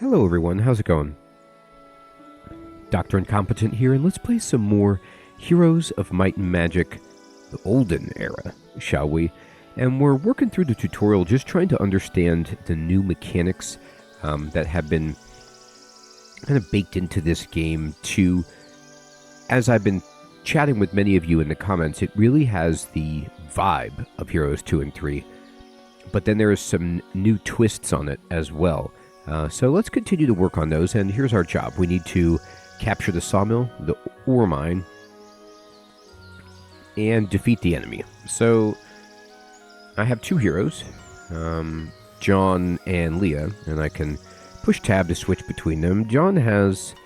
Hello everyone, how's it going? Dr. Incompetent here, and let's play some more Heroes of Might and Magic, the Olden Era, shall we? And we're working through the tutorial, just trying to understand the new mechanics that have been kind of baked into this game to, as I've been chatting with many of you in the comments, it really has the vibe of Heroes 2 and 3, but then there is some new twists on it as well. So let's continue to work on those, and here's our job. We need to capture the sawmill, the ore mine, and defeat the enemy. So I have two heroes, John and Leah, and I can push tab to switch between them. John has,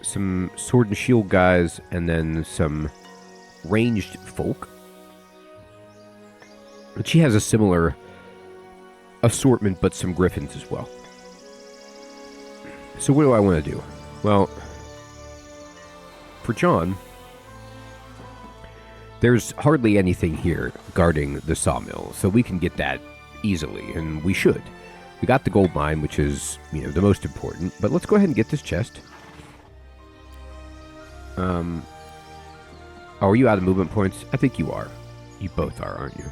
some sword and shield guys, and then some ranged folk. But she has a similar assortment, but some griffins as well. So what do I want to do? Well, for John, there's hardly anything here guarding the sawmill, so we can get that easily, and we should. We got the gold mine, which is, the most important, but let's go ahead and get this chest. Oh, are you out of movement points? I think you are. You both are, aren't you?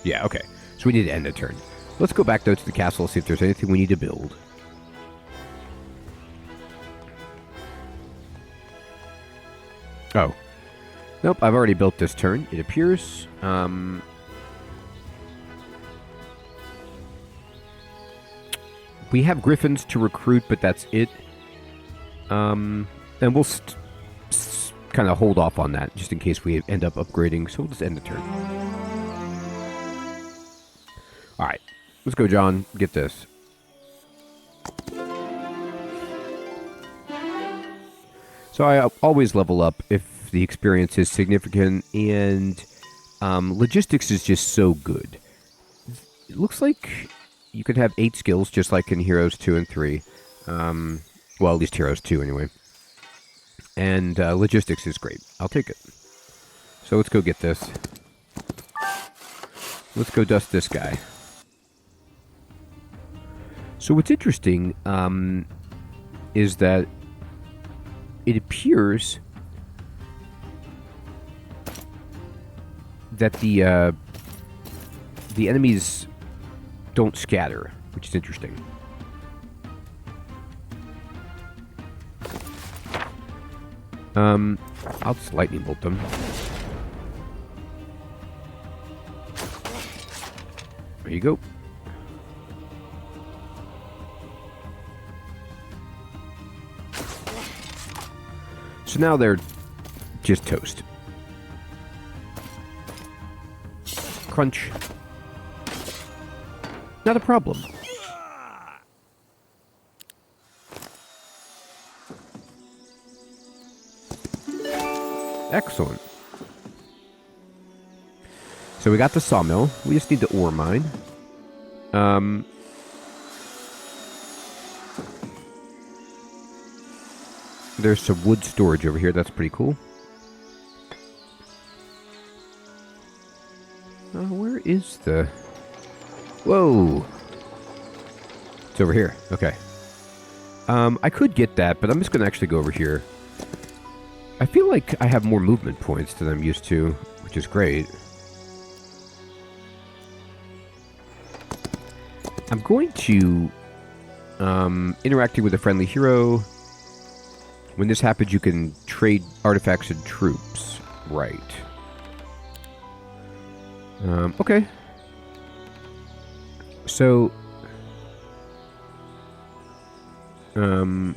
Yeah, okay. So we need to end the turn. Let's go back, though, to the castle, see if there's anything we need to build. Oh. Nope, I've already built this turn, it appears. We have griffins to recruit, but that's it. And we'll kind of hold off on that, just in case we end up upgrading. So we'll just end the turn. Alright. Let's go, John. Get this. So I always level up if the experience is significant, and logistics is just so good. It looks like you could have 8 skills, just like in Heroes 2 and 3. Well, at least Heroes 2 anyway. And logistics is great. I'll take it. So let's go get this. Let's go dust this guy. So what's interesting is that it appears that the enemies don't scatter, which is interesting. I'll just lightning bolt them. There you go. So now they're just toast. Crunch. Not a problem. Excellent. So we got the sawmill. We just need the ore mine. There's some wood storage over here. That's pretty cool. Where is the... Whoa! It's over here. Okay. I could get that, but I'm just going to actually go over here. I feel like I have more movement points than I'm used to, which is great. I'm going to... interacting with a friendly hero... When this happens, you can trade artifacts and troops. Right. Okay. So... I'm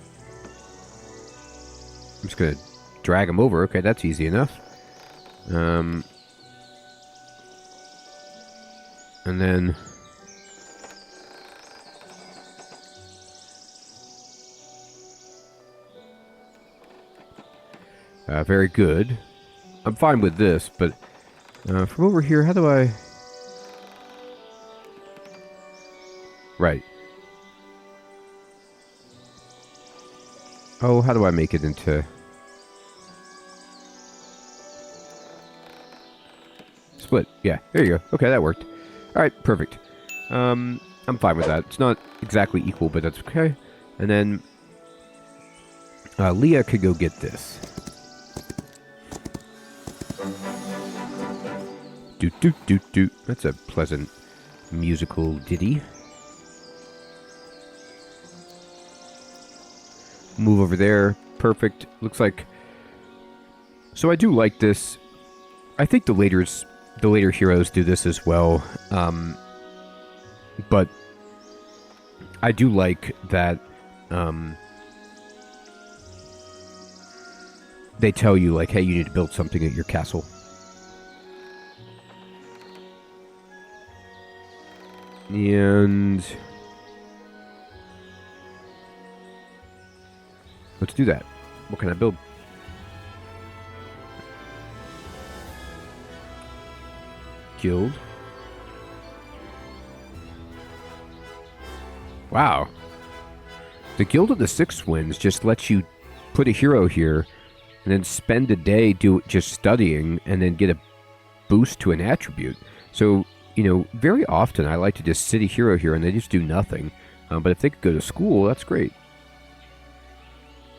just gonna drag them over. Okay, that's easy enough. And then... very good. I'm fine with this, but from over here, how do I... Right. Oh, how do I make it into... Split. Yeah, there you go. Okay, that worked. Alright, perfect. I'm fine with that. It's not exactly equal, but that's okay. And then Leah could go get this. Doot doot doot doot. That's a pleasant musical ditty. Move over there. Perfect. Looks like... So I do like this. I think the later heroes do this as well. But I do like that they tell you, like, hey, you need to build something at your castle. And let's do that. What can I build? Guild. Wow. The Guild of the Six Winds just lets you put a hero here and then spend a day just studying and then get a boost to an attribute. So, you know, very often I like to just sit a hero here and they just do nothing. But if they could go to school, that's great.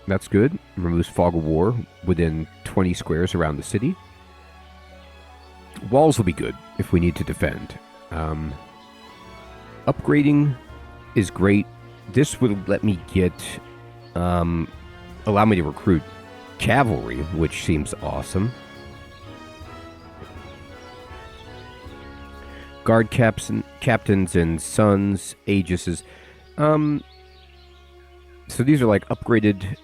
That's good. Removes Fog of War within 20 squares around the city. Walls will be good if we need to defend. Upgrading is great. This would let me get... allow me to recruit cavalry, which seems awesome. Guard captains and sons, aegises. So these are like upgraded...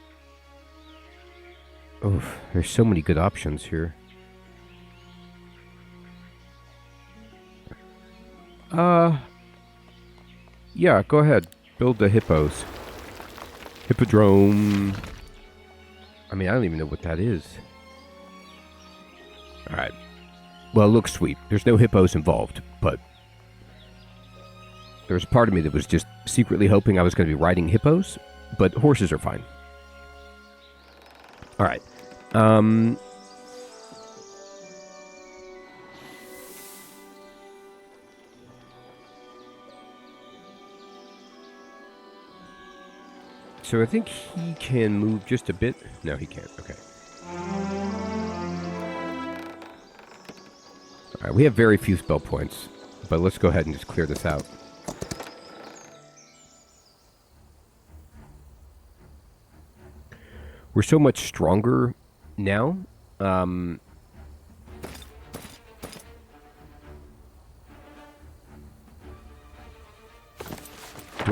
Oh, there's so many good options here. Yeah, go ahead. Build the hippos. Hippodrome. I mean, I don't even know what that is. Alright. Well, it looks sweet. There's no hippos involved, but... There was a part of me that was just secretly hoping I was going to be riding hippos, but horses are fine. Alright. So I think he can move just a bit. No, he can't. Okay. Alright, we have very few spell points, but let's go ahead and just clear this out. We're so much stronger now. Do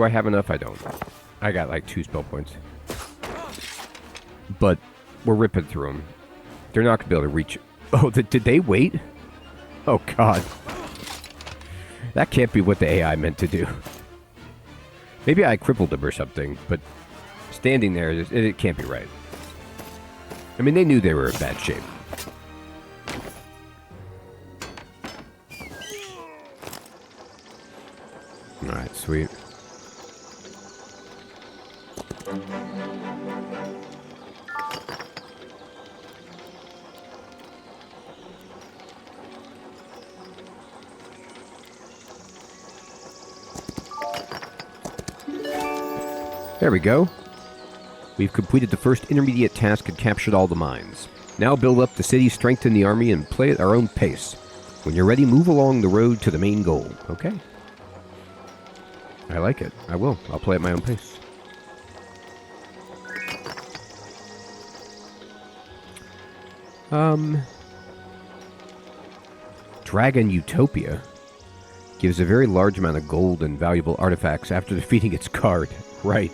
I have enough? I don't. I got like 2 spell points. But we're ripping through them. They're not going to be able to reach... Oh, did they wait? Oh, God. That can't be what the AI meant to do. Maybe I crippled them or something, but standing there, it can't be right. I mean, they knew they were in bad shape. Alright, sweet. There we go. We've completed the first intermediate task and captured all the mines. Now build up the city, strengthen the army, and play at our own pace. When you're ready, move along the road to the main goal. Okay. I like it. I will. I'll play at my own pace. Dragon Utopia gives a very large amount of gold and valuable artifacts after defeating its guard. Right.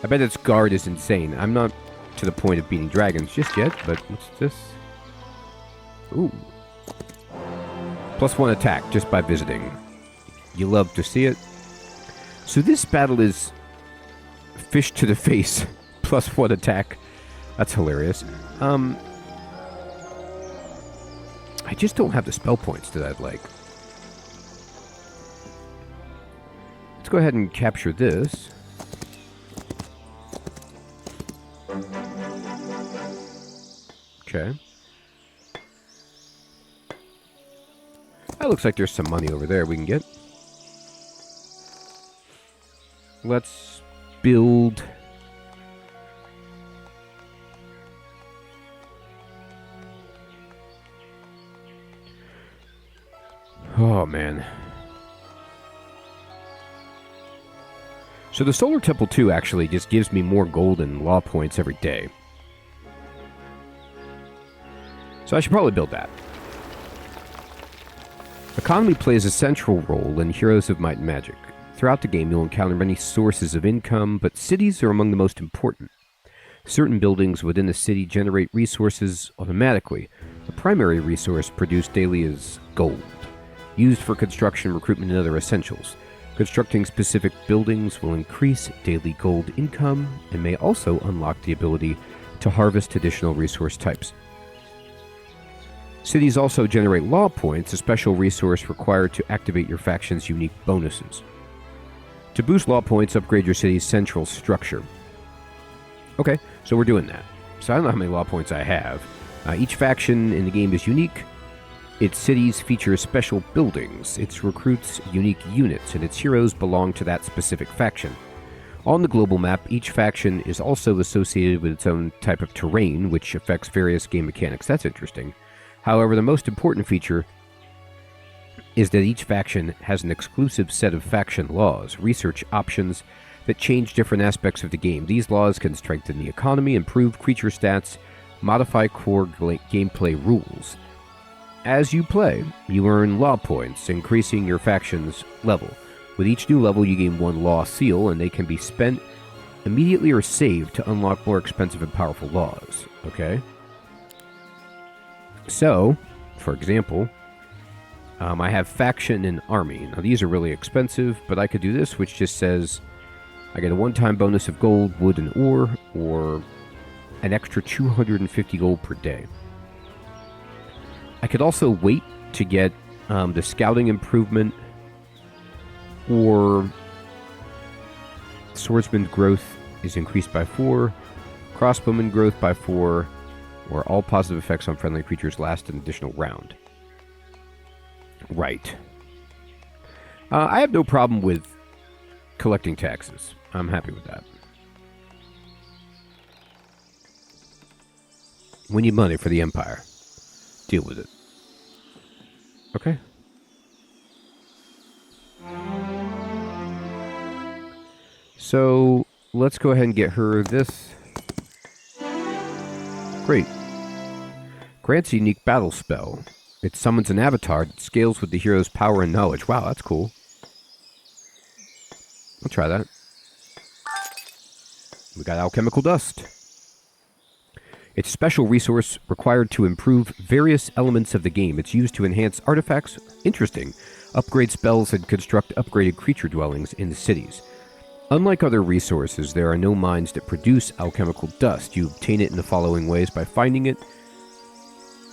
I bet its guard is insane. I'm not to the point of beating dragons just yet, but what's this? Ooh. +1 attack just by visiting. You love to see it. So this battle is fish to the face, +1 attack. That's hilarious. I just don't have the spell points that I'd like. Let's go ahead and capture this. Okay. That looks like there's some money over there we can get. let's build... Oh, man. So the Solar Temple 2 actually just gives me more gold and law points every day. So I should probably build that. Economy plays a central role in Heroes of Might and Magic. Throughout the game, you'll encounter many sources of income, but cities are among the most important. Certain buildings within a city generate resources automatically. The primary resource produced daily is gold, used for construction, recruitment, and other essentials. Constructing specific buildings will increase daily gold income and may also unlock the ability to harvest additional resource types. Cities also generate law points, a special resource required to activate your faction's unique bonuses. To boost law points, upgrade your city's central structure. Okay, so we're doing that. So I don't know how many law points I have. Each faction in the game is unique. Its cities feature special buildings. Its recruits unique units, and its heroes belong to that specific faction. On the global map, each faction is also associated with its own type of terrain, which affects various game mechanics. That's interesting. However, the most important feature is that each faction has an exclusive set of faction laws, research options that change different aspects of the game. These laws can strengthen the economy, improve creature stats, modify core gameplay rules. As you play, you earn law points, increasing your faction's level. With each new level, you gain one law seal, and they can be spent immediately or saved to unlock more expensive and powerful laws. Okay? So, for example, I have faction and army. Now, these are really expensive, but I could do this, which just says I get a one-time bonus of gold, wood, and ore, or an extra 250 gold per day. I could also wait to get the scouting improvement, or swordsman growth is increased by 4, crossbowman growth by 4, or all positive effects on friendly creatures last an additional round. Right. I have no problem with collecting taxes. I'm happy with that. We need money for the Empire. Deal with it. Okay. So, let's go ahead and get her this. Great. Grants a unique battle spell. It summons an avatar that scales with the hero's power and knowledge. Wow, that's cool. I'll try that. We got alchemical dust. It's a special resource required to improve various elements of the game. It's used to enhance artifacts, interesting, upgrade spells, and construct upgraded creature dwellings in the cities. Unlike other resources, there are no mines that produce alchemical dust. You obtain it in the following ways: by finding it,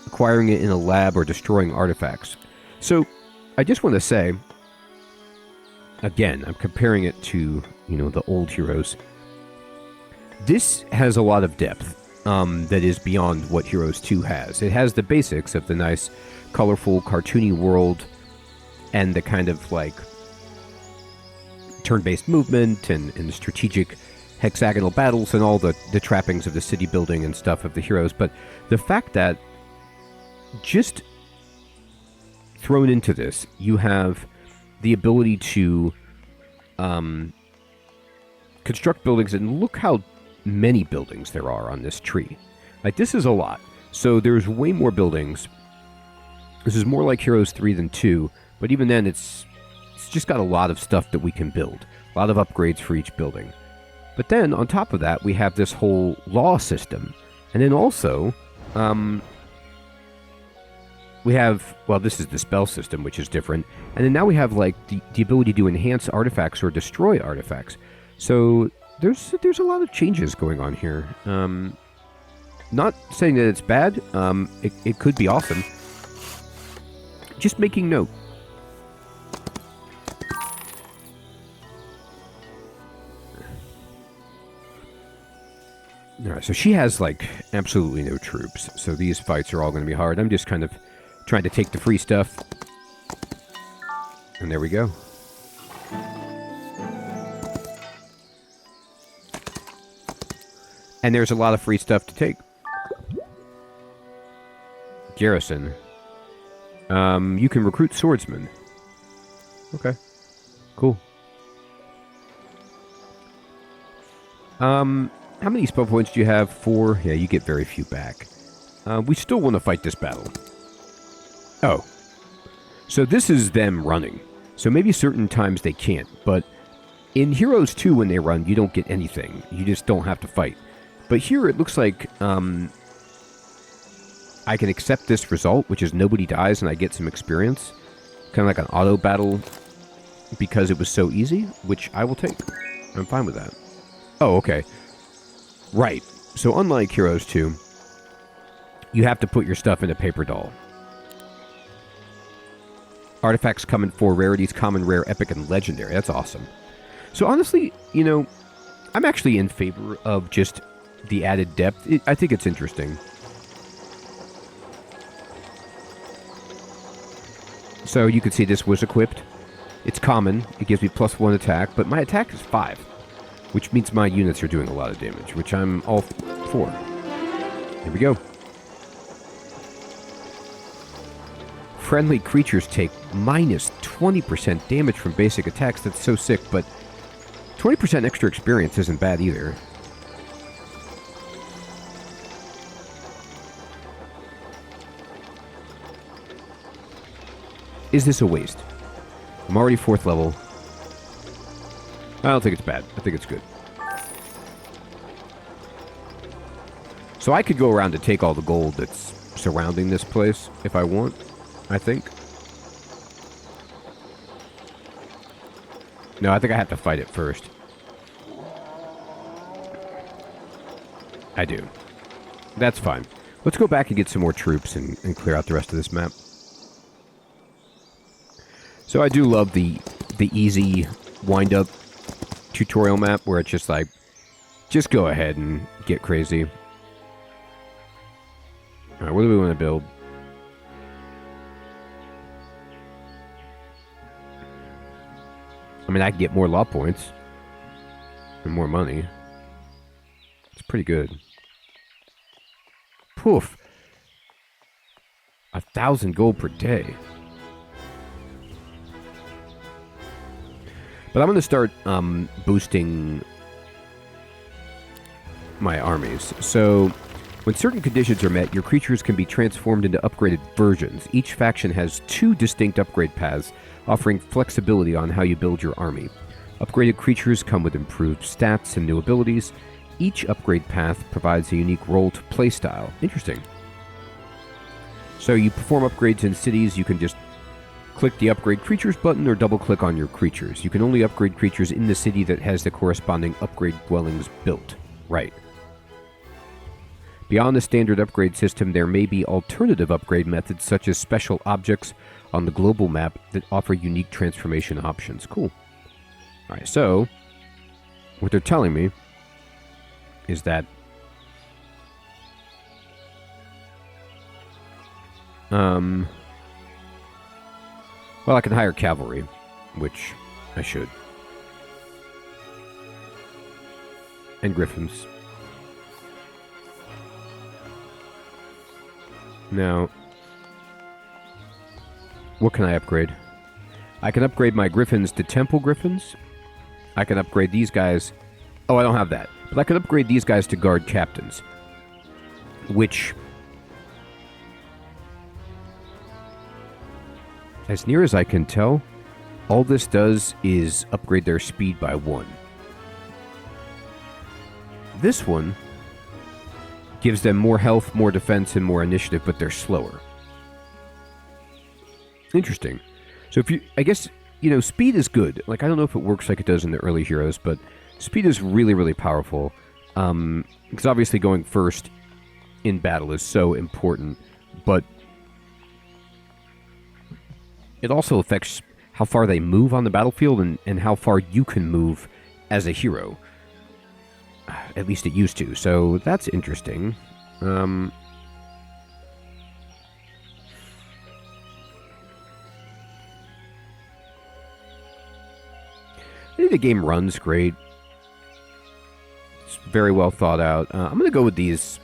acquiring it in a lab, or destroying artifacts. So, I just want to say, again, I'm comparing it to, the old Heroes. This has a lot of depth that is beyond what Heroes 2 has. It has the basics of the nice, colorful, cartoony world, and the kind of, turn-based movement, and strategic hexagonal battles, and all the trappings of the city building and stuff of the Heroes. But the fact that just thrown into this, you have the ability to construct buildings, and look how many buildings there are on this tree. This is a lot. So there's way more buildings. This is more like Heroes 3 than 2, but even then it's just got a lot of stuff that we can build. A lot of upgrades for each building. But then, on top of that, we have this whole law system. And then also, we have, this is the spell system, which is different. And then now we have, the ability to enhance artifacts or destroy artifacts. So there's a lot of changes going on here. Not saying that it's bad. It could be awesome. Just making note. Alright, so she has, absolutely no troops. So these fights are all going to be hard. I'm just kind of trying to take the free stuff. And there we go. And there's a lot of free stuff to take. Garrison. You can recruit swordsmen. Okay. Cool. How many spell points do you have? 4? Yeah, you get very few back. We still want to fight this battle. Oh. So this is them running. So maybe certain times they can't, but in Heroes 2 when they run, you don't get anything. You just don't have to fight. But here it looks like I can accept this result, which is nobody dies and I get some experience. Kind of like an auto battle because it was so easy, which I will take. I'm fine with that. Oh, okay. Right. So unlike Heroes 2, you have to put your stuff in a paper doll. Artifacts come in 4 rarities: common, rare, epic, and legendary. That's awesome. So honestly, you know, I'm actually in favor of just the added depth. I think it's interesting. So you can see this was equipped. It's common. It gives me +1 attack, but my attack is 5, which means my units are doing a lot of damage, which I'm all for. Here we go. Friendly creatures take minus 20% damage from basic attacks. That's so sick, but 20% extra experience isn't bad either. Is this a waste? I'm already 4th level. I don't think it's bad. I think it's good. So I could go around and take all the gold that's surrounding this place if I want, I think. No, I think I have to fight it first. I do. That's fine. Let's go back and get some more troops and clear out the rest of this map. So I do love the easy wind-up tutorial map where it's just like, just go ahead and get crazy. Alright, what do we want to build? I mean, I can get more law points and more money. It's pretty good. Poof. 1,000 gold per day. But I'm going to start boosting my armies. So, when certain conditions are met, your creatures can be transformed into upgraded versions. Each faction has 2 distinct upgrade paths, offering flexibility on how you build your army. Upgraded creatures come with improved stats and new abilities. Each upgrade path provides a unique role to playstyle. Interesting. So you perform upgrades in cities. You can just click the Upgrade Creatures button or double-click on your creatures. You can only upgrade creatures in the city that has the corresponding upgrade dwellings built. Right. Beyond the standard upgrade system, there may be alternative upgrade methods such as special objects on the global map that offer unique transformation options. Cool. Alright, so what they're telling me is that well, I can hire cavalry, which I should. And griffins. Now, what can I upgrade? I can upgrade my griffins to temple griffins. I can upgrade these guys. Oh, I don't have that. But I can upgrade these guys to guard captains. Which, as near as I can tell, all this does is upgrade their speed by 1. This one gives them more health, more defense, and more initiative, but they're slower. Interesting. So if you, I guess, you know, speed is good. Like, I don't know if it works like it does in the early heroes, but speed is really, really powerful. Because obviously going first in battle is so important, but it also affects how far they move on the battlefield and how far you can move as a hero. At least it used to. So that's interesting. I think the game runs great. It's very well thought out. I'm going to go with these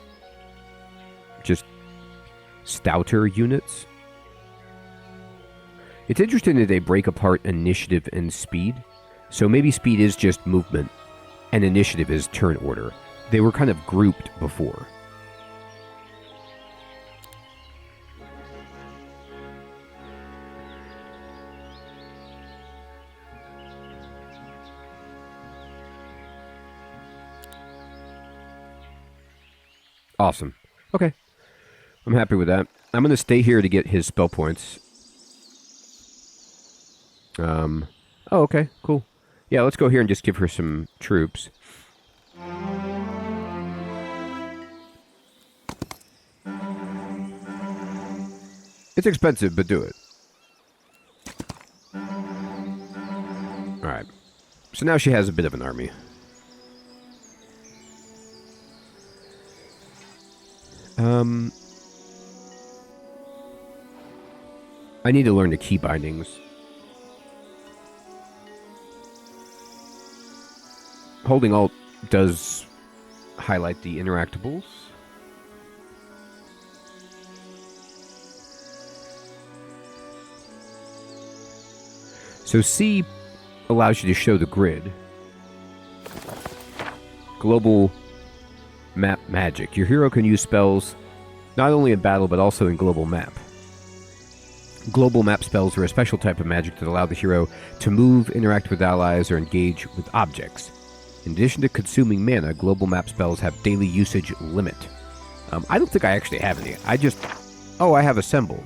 just stouter units. It's interesting that they break apart initiative and speed. So maybe speed is just movement, and initiative is turn order. They were kind of grouped before. Awesome. Okay. I'm happy with that. I'm going to stay here to get his spell points. Oh, okay. Cool. Yeah, let's go here and just give her some troops. It's expensive, but do it. Alright. So now she has a bit of an army. I need to learn the key bindings. Holding Alt does highlight the interactables. So C allows you to show the grid. Global map magic. Your hero can use spells not only in battle but also in global map. Global map spells are a special type of magic that allow the hero to move, interact with allies, or engage with objects. In addition to consuming mana, global map spells have daily usage limit. I don't think I actually have any. I have Assemble.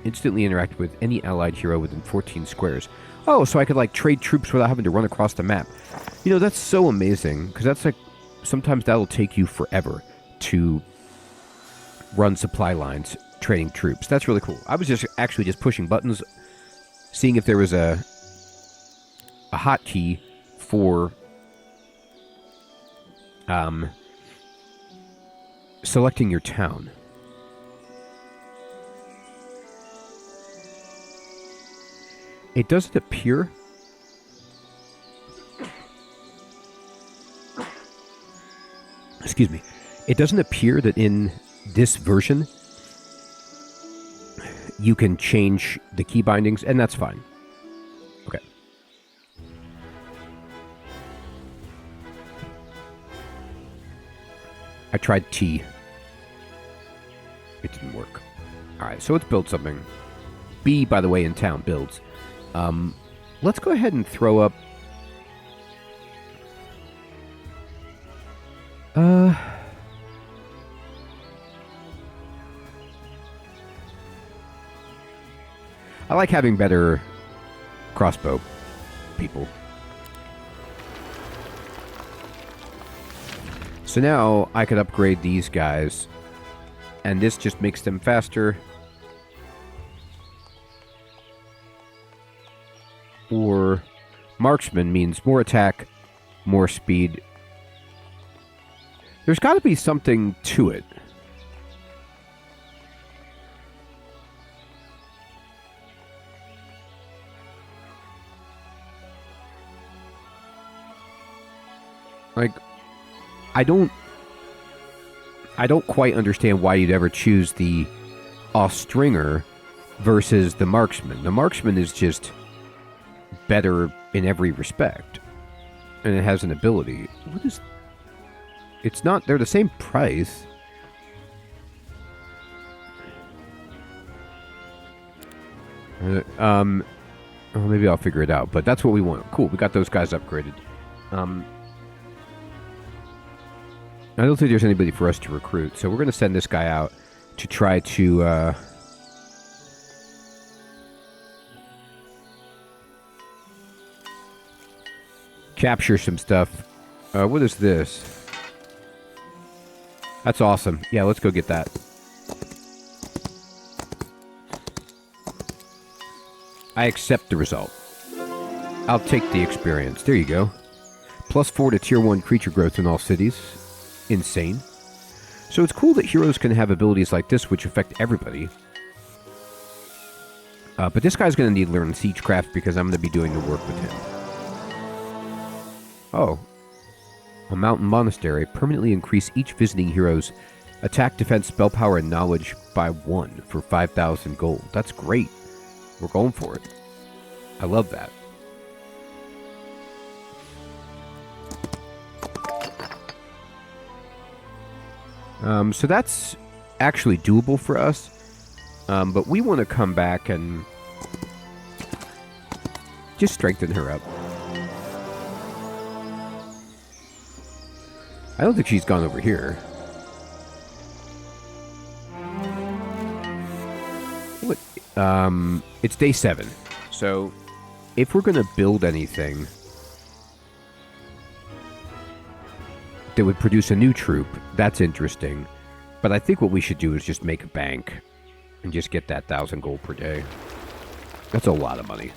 Instantly interact with any allied hero within 14 squares. Oh, so I could, like, trade troops without having to run across the map. You know, that's so amazing, because that's, like, sometimes that'll take you forever to run supply lines trading troops. That's really cool. I was just pushing buttons, seeing if there was a hotkey for selecting your town. It doesn't appear. Excuse me. It doesn't appear that in this version you can change the key bindings, and that's fine. Okay. I tried T. It didn't work. Alright, so let's build something. B, by the way, in town builds. Let's go ahead and throw up... I like having better crossbow people. So now I could upgrade these guys, and this just makes them faster. Or marksman means more attack, more speed. There's got to be something to it. Like, I don't quite understand why you'd ever choose the Austringer versus the marksman. The marksman is just better in every respect, and it has an ability. What is... It's not... They're the same price. Well, maybe I'll figure it out, but that's what we want. Cool, we got those guys upgraded. I don't think there's anybody for us to recruit, so we're going to send this guy out to try to... capture some stuff. What is this? That's awesome. Yeah, let's go get that. I accept the result. I'll take the experience. There you go. +4 to tier 1 creature growth in all cities. Insane. So it's cool that heroes can have abilities like this which affect everybody. But this guy's going to need to learn Siegecraft because I'm going to be doing the work with him. Oh. A mountain monastery. Permanently increase each visiting hero's attack, defense, spell power, and knowledge by 1 for 5,000 gold. That's great. We're going for it. I love that. So that's actually doable for us. But we want to come back and just strengthen her up. I don't think she's gone over here. What? It's day 7. So if we're going to build anything that would produce a new troop, that's interesting. But I think what we should do is just make a bank and just get that 1,000 gold per day. That's a lot of money.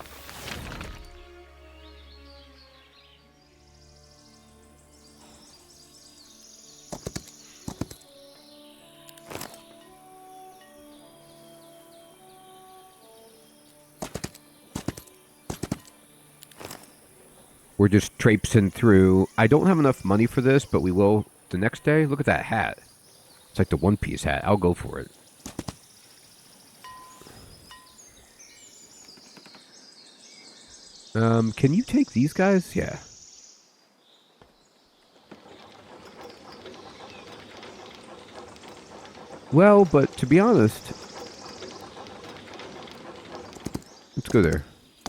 We're just traipsing through. I don't have enough money for this, but we will the next day. Look at that hat. It's like the One Piece hat. I'll go for it. Can you take these guys? Yeah. Well, but to be honest, let's go there.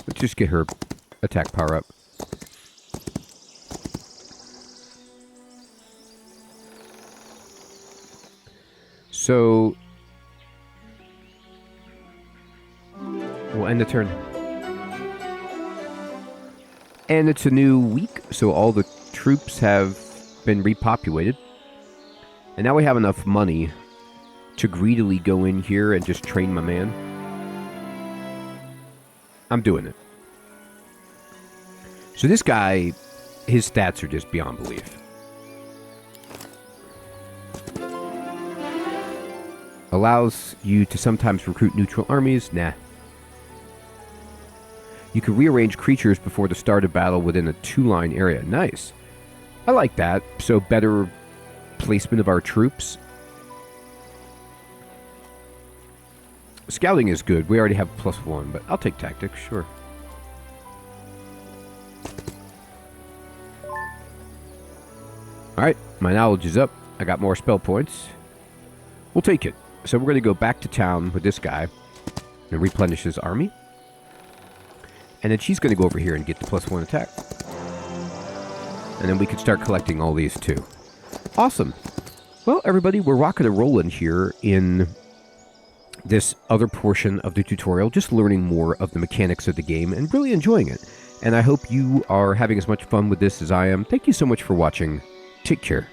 Let's just get her attack power up. So we'll end the turn. And it's a new week, so all the troops have been repopulated. And now we have enough money to greedily go in here and just train my man. I'm doing it. So this guy, his stats are just beyond belief. Allows you to sometimes recruit neutral armies. Nah. You can rearrange creatures before the start of battle within a 2-line area. Nice. I like that. So better placement of our troops. Scouting is good. We already have +1, but I'll take tactics, sure. Alright, my knowledge is up. I got more spell points. We'll take it. So we're going to go back to town with this guy and replenish his army. And then she's going to go over here and get the +1 attack. And then we can start collecting all these too. Awesome. Well, everybody, we're rocking and rolling here in this other portion of the tutorial, just learning more of the mechanics of the game and really enjoying it. And I hope you are having as much fun with this as I am. Thank you so much for watching. Take care.